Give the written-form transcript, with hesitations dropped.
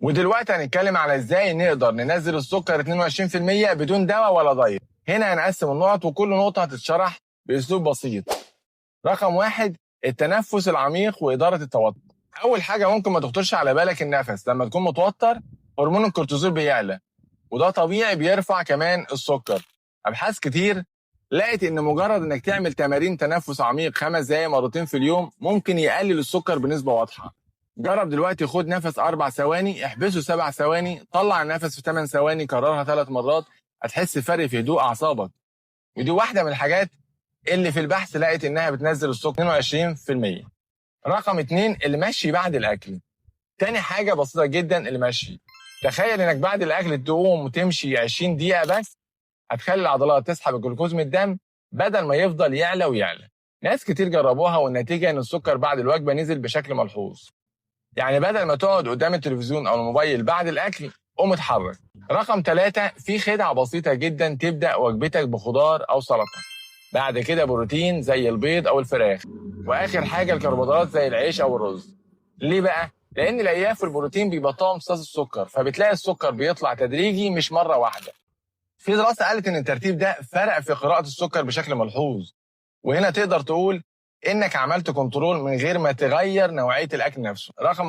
ودلوقتي هنتكلم على ازاي نقدر ننزل السكر 22% بدون دواء ولا دايت. هنا هنقسم النقط وكل نقطة هتتشرح بأسلوب بسيط. رقم 1، التنفس العميق وإدارة التوتر. أول حاجة ممكن ما تخطرش على بالك النفس. لما تكون متوتر هرمون الكورتيزول بيعلى، وده طبيعي بيرفع كمان السكر. أبحاث كتير لقت إن مجرد إنك تعمل تمارين تنفس عميق 5 دقايق مرتين في اليوم ممكن يقلل السكر بنسبة واضحة. جرب دلوقتي، خد نفس 4 ثواني، احبسه 7 ثواني، طلع النفس في 8 ثواني، كررها 3 مرات، هتحس فرق في هدوء أعصابك. ودي واحدة من الحاجات اللي في البحث لقيت إنها بتنزل السكر 22%. رقم 2، المشي بعد الأكل. تاني حاجة بسيطة جدا، المشي. تخيل إنك بعد الأكل تقوم وتمشي 20 دقيقة بس، هتخلي العضلات تسحب الجلوكوز من الدم بدل ما يفضل يعلى ويعلى. ناس كتير جربوها والنتيجة إن السكر بعد الوجبة نزل بشكل ملحوظ. يعني بدل ما تقعد قدام التلفزيون أو الموبايل بعد الأكل، قوم اتحرك. رقم 3، في خدعة بسيطة جدا، تبدأ وجبتك بخضار أو سلطة، بعد كده بروتين زي البيض أو الفراخ، وآخر حاجة الكربوهيدرات زي العيش أو الرز. ليه بقى؟ لأن الألياف والبروتين بيبطئوا امتصاص السكر، فبتلاقي السكر بيطلع تدريجي مش مرة واحدة. في دراسة قالت إن الترتيب ده فرق في قراءة السكر بشكل ملحوظ. وهنا تقدر تقول إنك عملت كنترول من غير ما تغير نوعية الأكل نفسه. رقم